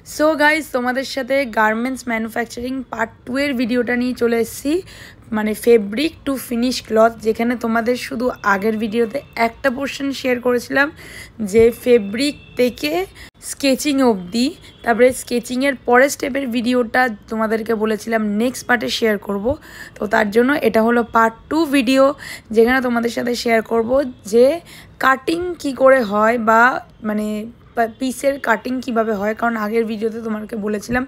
So guys তোমাদের সাথে garments manufacturing part 2 এর ভিডিওটা নিয়ে চলে এসেছি, মানে ফেব্রিক টু ফিনিশ ক্লথ। যেখানে তোমাদের শুধু আগের ভিডিওতে একটা পোর্শন শেয়ার করেছিলাম যে ফেব্রিক থেকে স্কেচিং অবধি, তারপরে স্কেচিংয়ের পরের স্টেপের ভিডিওটা তোমাদেরকে বলেছিলাম নেক্সট পার্টে শেয়ার করব। তো তার জন্য এটা হলো পার্ট 2 ভিডিও, যেখানে তোমাদের সাথে শেয়ার করব যে কাটিং কি করে হয় বা মানে পিসের কাটিং কিভাবে হয়। কারণ আগের ভিডিওতে তোমাকে বলেছিলাম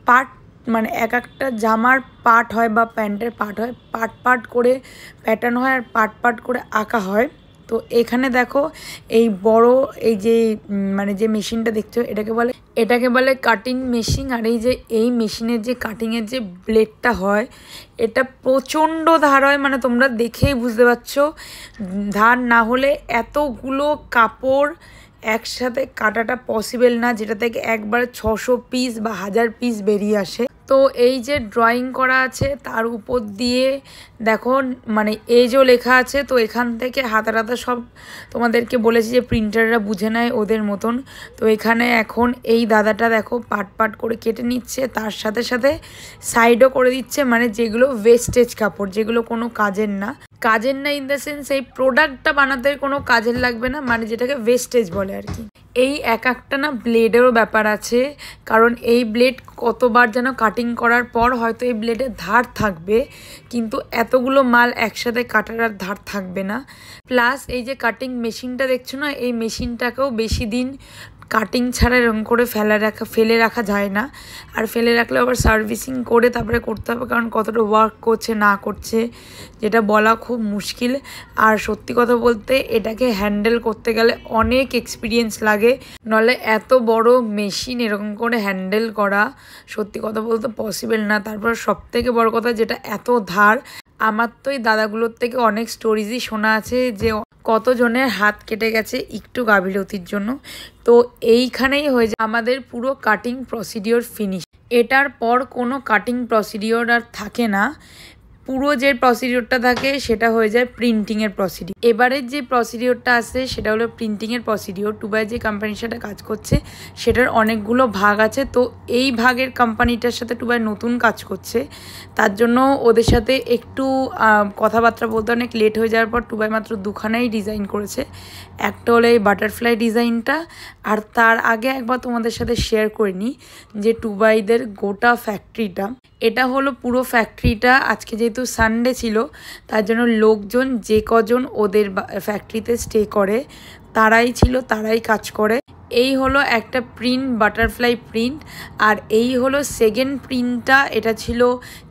পার্ট মানে এক একটা জামার পার্ট হয় বা প্যান্টের পার্ট হয়, পার্ট পার্ট করে প্যাটার্ন হয় আর পার্ট পার্ট করে আঁকা হয়। তো এখানে দেখো এই বড় এই যে মানে যে মেশিনটা দেখছো এটাকে বলে কাটিং মেশিন। আর এই মেশিনের যে কাটিংয়ের যে ব্লেডটা হয় এটা প্রচণ্ড ধার হয়, মানে তোমরা দেখেই বুঝতে পারছো। ধার না হলে এতগুলো কাপড় একসাথে কাটাটা পসিবল না, যেটা থেকে একবার 600 পিস বা 1000 পিস বেরিয়ে আসে। তো এই যে ড্রয়িং করা আছে তার উপর দিয়ে দেখো মানে এজও লেখা আছে। তো এখান থেকে হাতা সব তোমাদেরকে বলেছি যে প্রিন্টাররা বুঝে নেয় ওদের মতন। তো এখানে এখন এই দাদাটা দেখো পার্ট পার্ট করে কেটে নিচ্ছে, তার সাথে সাথে সাইডও করে দিচ্ছে, মানে যেগুলো ওয়েস্টেজ কাপড়, যেগুলো কোনো কাজের না ইন দ্য সেন্স এই প্রোডাক্টটা বানাতে কোনো কাজের লাগবে না, মানে যেটাকে ওয়েস্টেজ বলে আর কি। এই এক একটা না ব্লেডেরও ব্যাপার আছে, কারণ এই ব্লেড কতবার যেন কাটিং করার পর হয়তো এই ব্লেডের ধার থাকবে, কিন্তু এতগুলো মাল একসাথে কাটার আর ধার থাকবে না। প্লাস এই যে কাটিং মেশিনটা দেখছো না, এই মেশিনটাকেও বেশি দিন কাটিং ছাড়া এরকম করে ফেলে রাখা যায় না। আর ফেলে রাখলে আবার সার্ভিসিং করে তারপরে করতে হবে, কারণ কতটা ওয়ার্ক করছে না করছে যেটা বলা খুব মুশকিল। আর সত্যি কথা বলতে এটাকে হ্যান্ডেল করতে গেলে অনেক এক্সপিরিয়েন্স লাগে, নলে এত বড় মেশিন এরকম করে হ্যান্ডেল করা সত্যি কথা বলতে পসিবল না। তারপর সবথেকে বড় কথা যেটা এত ধার, আমার তো এই দাদাগুলোর থেকে অনেক স্টোরিজই শোনা আছে যে কতজনের হাত কেটে গেছে একটু গাফিলতির জন্য। তো এইখানেই হয়ে যায় আমাদের পুরো কাটিং প্রসিডিওর ফিনিশ। এটার পর কোনো কাটিং প্রসিডিওর আর থাকে না, পুরো যে প্রসিডিওরটা থাকে সেটা হয়ে যায় প্রিন্টিংয়ের প্রসিডিওর। এবারের যে প্রসিডিওরটা আছে সেটা হলো প্রিন্টিংয়ের প্রসিডিওর। টুবাই যে কোম্পানির সাথে কাজ করছে সেটার অনেকগুলো ভাগ আছে। তো এই ভাগের কোম্পানিটার সাথে টুবাই নতুন কাজ করছে, তার জন্য ওদের সাথে একটু কথাবার্তা বলতে অনেক লেট হয়ে যাওয়ার পর টুবাই মাত্র দুখানাই ডিজাইন করেছে। একটা হলো এই বাটারফ্লাই ডিজাইনটা, আর তার আগে একবার তোমাদের সাথে শেয়ার করে নিই যে টুবাইদের গোটা ফ্যাক্টরিটা, এটা হলো পুরো ফ্যাক্টরিটা। আজকে যেহেতু সানডে ছিল তার জন্য লোকজন যে কজন ওদের ফ্যাক্টরিতে স্টে করে তারাই ছিল, তারাই কাজ করে। এই হলো একটা প্রিন্ট, বাটারফ্লাই প্রিন্ট। আর এই হলো সেকেন্ড প্রিন্টটা, এটা ছিল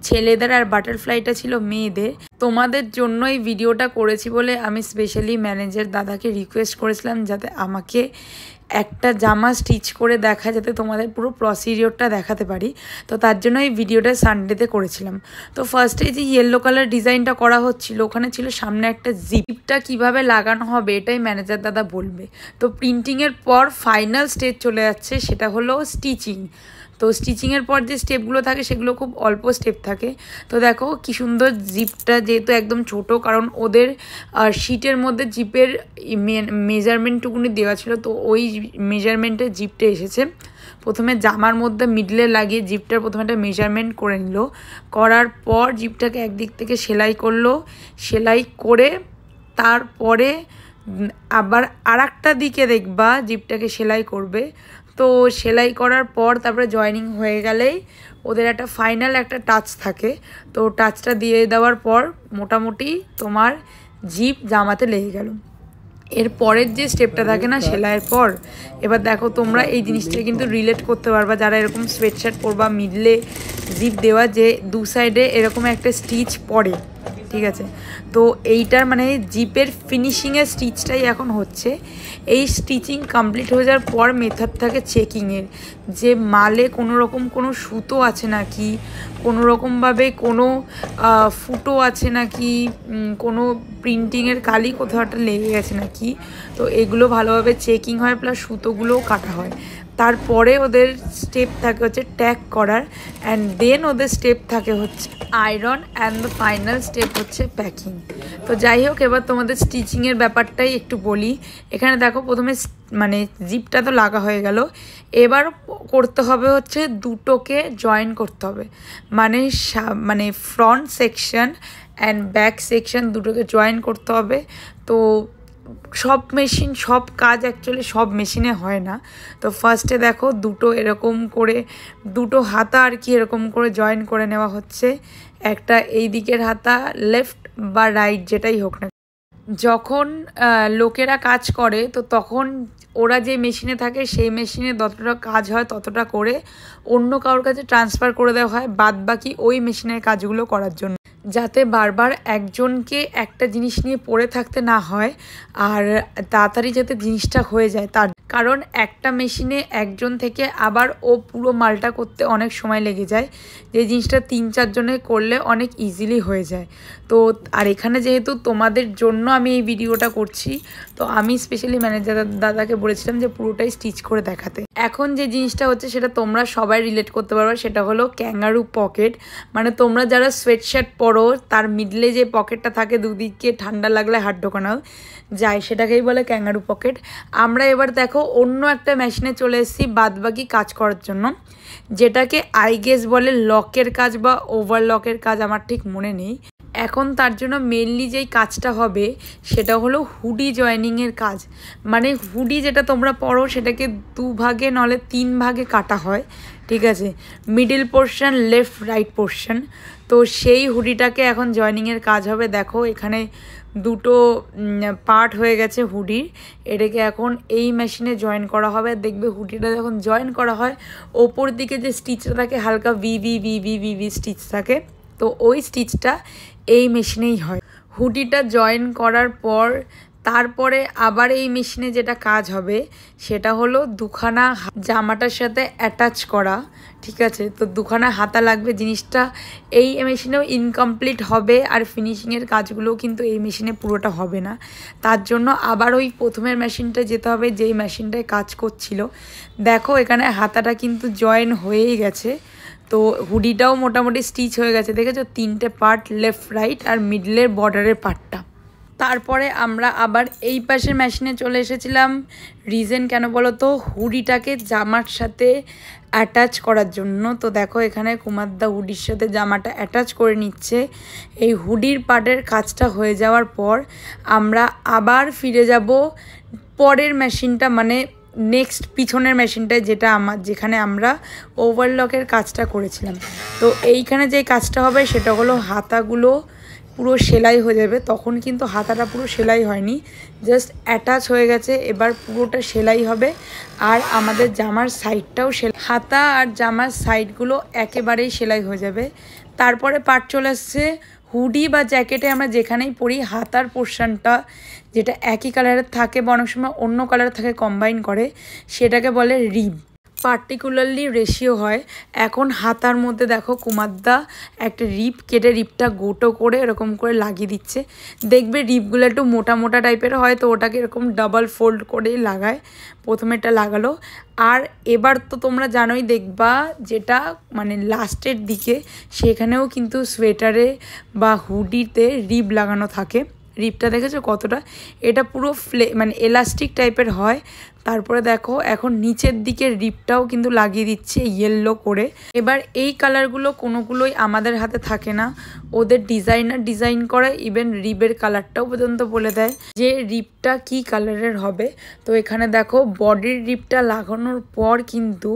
ছেলেদের আর বাটারফ্লাইটা ছিল মেয়েদের। তোমাদের জন্য এই ভিডিওটা করেছি বলে আমি স্পেশালি ম্যানেজার দাদাকে রিকোয়েস্ট করেছিলাম যাতে আমাকে একটা জামা স্টিচ করে দেখা, যাতে তোমাদের পুরো প্রসিডিওরটা দেখাতে পারি। তো তার জন্য এই ভিডিওটা সানডেতে করেছিলাম। তো ফার্স্টে যে ইয়েলো কালার ডিজাইনটা করা হচ্ছিল ওখানে ছিল সামনে একটা জিপটা কিভাবে লাগানো হবে এটাই ম্যানেজার দাদা বলবে। তো প্রিন্টিংয়ের পর ফাইনাল স্টেজ চলে যাচ্ছে, সেটা হলো স্টিচিং। তো স্টিচিংয়ের পর যে স্টেপগুলো থাকে সেগুলো খুব অল্প স্টেপ থাকে। তো দেখো কি সুন্দর জিপটা, যেহেতু একদম ছোট, কারণ ওদের শিটের মধ্যে জিপের মেজারমেন্টটুকুনি দেওয়া ছিল, তো ওই মেজারমেন্টে জিপটা এসেছে। প্রথমে জামার মধ্যে মিডলে লাগিয়ে জিপটার প্রথমে একটা মেজারমেন্ট করে নিল, করার পর জিপটাকে একদিক থেকে সেলাই করলো, সেলাই করে তারপরে আবার আর একটা দিকে দেখবা জিপটাকে সেলাই করবে। তো সেলাই করার পর তারপরে জয়েনিং হয়ে গেলেই ওদের একটা ফাইনাল একটা টাচ থাকে। তো টাচটা দিয়ে দেওয়ার পর মোটামুটি তোমার জিপ জামাতে লেগে গেল। এর পরের যে স্টেপটা থাকে না সেলাইয়ের পর, এবার দেখো তোমরা এই জিনিসটা কিন্তু রিলেট করতে পারবা যারা এরকম সোয়েটশার্ট পরবা, মিডলে জিপ দেওয়া, যে দু সাইডে এরকম একটা স্টিচ পড়ে, ঠিক আছে। তো এইটার মানে জিপের ফিনিশিংয়ের স্টিচটাই এখন হচ্ছে। এই স্টিচিং কমপ্লিট হয়ে যাওয়ার পর মেথড থাকে চেকিংয়ের, যে মালে কোনো রকম কোনো সুতো আছে নাকি, কোনো রকমভাবে কোনো ফুটো আছে নাকি, কোনো প্রিন্টিংয়ের কালি কোথাও একটা লেগে গেছে নাকি। তো এগুলো ভালোভাবে চেকিং হয়, প্লাস সুতোগুলোও কাটা হয়। তারপরে ওদের স্টেপ থাকে হচ্ছে ট্যাগ করার, অ্যান্ড দেন ওদের স্টেপ থাকে হচ্ছে iron, and the final step হচ্ছে প্যাকিং। তো যাই হোক, এবার তোমাদের স্টিচিংয়ের ব্যাপারটাই একটু বলি। এখানে দেখো প্রথমে মানে জিপটা তো লাগা হয়ে গেল, এবার করতে হবে হচ্ছে দুটোকে জয়েন করতে হবে, মানে front section and back section দুটোকে জয়েন করতে হবে। তো সব কাজ অ্যাকচুয়ালি সব মেশিনে হয় না। তো ফার্স্টে দেখো দুটো এরকম করে দুটো হাতা আর কি এরকম করে জয়েন করে নেওয়া হচ্ছে। একটা এই দিকের হাতা লেফট বা রাইট যেটাই হোক না, যখন লোকেরা কাজ করে তো তখন ওরা যে মেশিনে থাকে সেই মেশিনে যতটা কাজ হয় ততটা করে অন্য কারোর কাছে ট্রান্সফার করে দেওয়া হয় বাদ বাকি ওই মেশিনের কাজগুলো করার জন্য, যাতে বারবার একজনকে একটা জিনিস নিয়ে পড়ে থাকতে না হয় আর তাড়াতাড়ি যাতে জিনিসটা হয়ে যায়। তার কারণ একটা মেশিনে একজন থেকে আবার ও পুরো মালটা করতে অনেক সময় লেগে যায়, যে জিনিসটা 3-4 জনে করলে অনেক ইজিলি হয়ে যায়। তো আর এখানে যেহেতু তোমাদের জন্য আমি এই ভিডিওটা করছি, তো আমি স্পেশালি ম্যানেজার দাদাকে বলেছিলাম যে পুরোটাই স্টিচ করে দেখাতে। এখন যে জিনিসটা হচ্ছে সেটা তোমরা সবাই রিলেট করতে পারবে, সেটা হলো ক্যাঙ্গারু পকেট। মানে তোমরা যারা সোয়েটশার্ট পরো তার মিডলে যে পকেটটা থাকে দুদিকে ঠান্ডা লাগলে হাত ঢোকানো যায়, সেটাকেই বলে ক্যাঙ্গারু পকেট। আমরা এবার দেখো অন্য একটা মেশিনে চলে এসেছি বাদবাকি কাজ করার জন্য, যেটাকে আই গেস বলে লকের কাজ বা ওভারলকের কাজ, আমার ঠিক মনে নেই। এখন তার জন্য মেনলি যেই কাজটা হবে সেটা হলো হুডি জয়েনিংয়ের কাজ। মানে হুডি যেটা তোমরা পরো সেটাকে 2 ভাগে নলে 3 ভাগে কাটা হয়, ঠিক আছে, middle portion left right portion. তো সেই হুডিটাকে এখন জয়েনিংয়ের কাজ হবে। দেখো এখানে দুটো পার্ট হয়ে গেছে হুডির, এটাকে এখন এই মেশিনে জয়েন করা হবে। দেখবে হুডিটা যখন জয়েন করা হয় ওপর দিকে যে স্টিচটা থাকে হালকা V V V V V V stitch থাকে, তো ওই স্টিচটা এই মেশিনেই হয়। হুডিটা জয়েন করার পর তারপরে আবার এই মেশিনে যেটা কাজ হবে সেটা হলো দুখানা জামাটার সাথে অ্যাটাচ করা, ঠিক আছে। তো দুখানা হাতা লাগবে, জিনিসটা এই মেশিনেও ইনকমপ্লিট হবে আর ফিনিশিংয়ের কাজগুলোও কিন্তু এই মেশিনে পুরোটা হবে না। তার জন্য আবার ওই প্রথমের মেশিনটা যেতে হবে যেই মেশিনটায় কাজ করছিল। দেখো এখানে হাতাটা কিন্তু জয়েন হয়েই গেছে, তো হুডিটাও মোটামুটি স্টিচ হয়ে গেছে, দেখেছো 3টে পার্ট লেফট রাইট আর মিডলের বর্ডারের পার্টটা। তারপরে আমরা আবার এই পাশের মেশিনে চলে এসেছিলাম। রিজন কেন বলো তো, হুডিটাকে জামার সাথে অ্যাটাচ করার জন্য। তো দেখো এখানে কুমারদা হুডির সাথে জামাটা অ্যাটাচ করে নিচ্ছে। এই হুডির পার্টের কাজটা হয়ে যাওয়ার পর আমরা আবার ফিরে যাব পরের মেশিনটা, মানে নেক্সট পিছনের মেশিনটায় যেখানে আমরা ওভারলকের কাজটা করেছিলাম। তো এইখানে যে কাজটা হবে সেটা হলো হাতাগুলো পুরো সেলাই হয়ে যাবে। তখন কিন্তু হাতাটা পুরো সেলাই হয়নি, জাস্ট অ্যাটাচ হয়ে গেছে, এবার পুরোটা সেলাই হবে। আর আমাদের জামার সাইডটাও হাতা আর জামার সাইডগুলো একেবারেই সেলাই হয়ে যাবে। তারপরে পার্ট চলে আসছে হুডি বা জ্যাকেটে আমরা যেখানেই পরি হাতার পোর্শনটা যেটা একই কালারের থাকে বা অনেক সময় অন্য কালার থাকে কম্বাইন করে, সেটাকে বলে রিব। পার্টিকুলারলি রেশিও হয়। এখন হাতার মধ্যে দেখো কুমারদা একটা রিপ কেটে রিপটা গোটো করে এরকম করে লাগিয়ে দিচ্ছে। দেখবে রিপগুলো একটু মোটা মোটা টাইপের হয়, তো ওটাকে এরকম ডাবল ফোল্ড করে লাগায়। প্রথমে এটা লাগালো, আর এবার তো তোমরা জানোই দেখবা যেটা মানে লাস্টের দিকে সেখানেও কিন্তু সোয়েটারে বা হুডিতে রিপ লাগানো থাকে। রিপটা দেখেছো কতটা, এটা পুরো মানে এলাস্টিক টাইপের হয়। তারপরে দেখো এখন নিচের দিকের রিপটাও কিন্তু লাগিয়ে দিচ্ছে ইয়েলো করে। এবার এই কালারগুলো কোনোগুলোই আমাদের হাতে থাকে না, ওদের ডিজাইনার ডিজাইন করে, ইভেন রিবের কালারটাও পর্যন্ত বলে দেয় যে রিপটা কি কালারের হবে। তো এখানে দেখো বডির রিপটা লাগানোর পর কিন্তু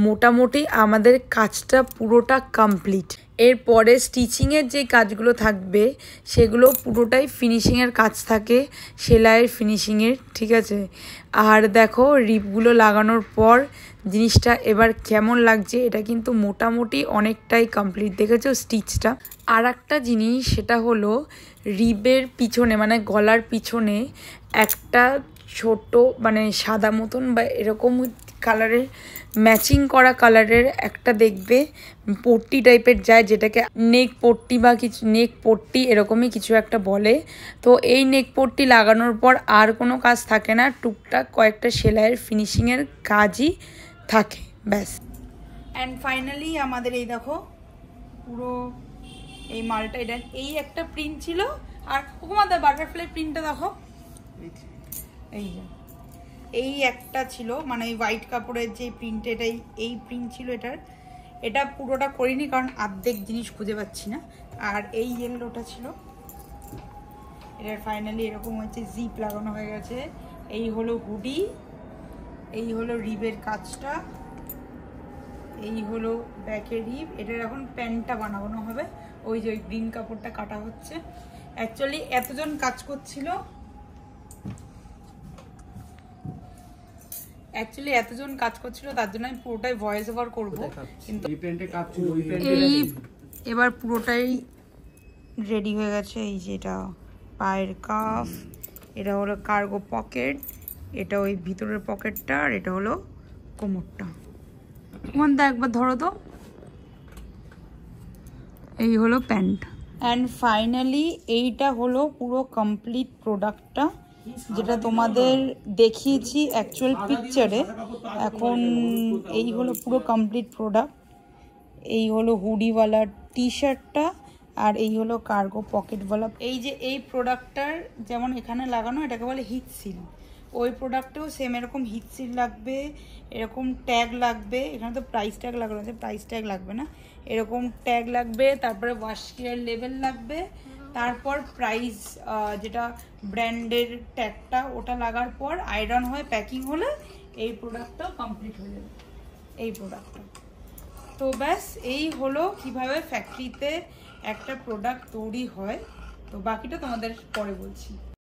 মোটামুটি আমাদের কাজটা পুরোটা কমপ্লিট। এরপরে স্টিচিংয়ের যে কাজগুলো থাকবে সেগুলো পুরোটাই ফিনিশিংয়ের কাজ থাকে, সেলাইয়ের ফিনিশিংয়ের, ঠিক আছে। আর দেখো রিপগুলো লাগানোর পর জিনিসটা এবার কেমন লাগছে, এটা কিন্তু মোটামুটি অনেকটাই কমপ্লিট, দেখেছো স্টিচটা। আর একটা জিনিস সেটা হলো রিবের পিছনে মানে গলার পিছনে একটা ছোট মানে সাদা মতন বা এরকম কালারের ম্যাচিং করা কালারের একটা দেখবে পট্টি টাইপের যায়, যেটাকে নেক পট্টি বা কিছু নেক পট্টি এরকমই কিছু একটা বলে। তো এই নেক পট্টি লাগানোর পর আর কোনো কাজ থাকে না, টুকটাক কয়েকটা সেলাইয়ের ফিনিশিংয়ের কাজই থাকে ব্যাস। অ্যান্ড ফাইনালি আমাদের এই দেখো পুরো এই মালটা, এটা এই একটা প্রিন্ট ছিল। আর তোমাদের বাটারফ্লাই প্রিন্টটা দেখো, এই যে এই একটা ছিল, মানে এই হোয়াইট কাপড়ের যে প্রিন্ট, এটাই এই প্রিন্ট ছিল এটার। এটা পুরোটা করিনি কারণ অর্ধেক জিনিস খুঁজে পাচ্ছি না। আর এই ইয়েলোটা ছিল, এটার ফাইনালি এরকম হচ্ছে, জিপ লাগানো হয়ে গেছে। এই হলো হুডি, এই হলো রিবের কাজটা, এই হলো ব্যাকের রিব। এটার এখন প্যান্টটা বানানো হবে, ওই যে গ্রিন কাপড়টা কাটা হচ্ছে। অ্যাকচুয়ালি এতজন কাজ করছিল, তার জন্য আমি পুরোটাই ভয়েস ওভার করবো, কিন্তু এই এবার পুরোটাই রেডি হয়ে গেছে। এই যে এটা পায়ের কাফ, এটা হলো কার্গো পকেট, এটা ওই ভিতরের পকেটটা, আর এটা হলো কোমরটা। কোমরটা একবার ধরো তো, এই হলো প্যান্ট। অ্যান্ড ফাইনালি এইটা হলো পুরো কমপ্লিট প্রোডাক্টটা, যেটা তোমাদের দেখিয়েছি অ্যাকচুয়াল পিকচারে। এখন এই হলো পুরো কমপ্লিট প্রোডাক্ট। এই হলো হুডিওয়ালা টি শার্টটা, আর এই হলো কার্গো পকেটওয়ালা। এই যে এই প্রোডাক্টটার যেমন এখানে লাগানো, এটাকে বলে হিট সিল। ওই প্রোডাক্টেও সেম এরকম হিট সিল লাগবে, এরকম ট্যাগ লাগবে। এখানে তো প্রাইস ট্যাগ লাগানো আছে, প্রাইস ট্যাগ লাগবে না, এরকম ট্যাগ লাগবে। তারপরে ওয়াশ কেয়ার লেভেল লাগবে, তারপর প্রাইস যেটা ব্র্যান্ডের ট্যাগটা, ওটা লাগার পর আয়রন হয়ে প্যাকিং হলে এই প্রোডাক্টটাও কমপ্লিট হয়ে যাবে, এই প্রোডাক্টটা। তো ব্যাস এই হলো কিভাবে ফ্যাক্টরিতে একটা প্রোডাক্ট তৈরি হয়। তো বাকিটা তোমাদের পরে বলছি।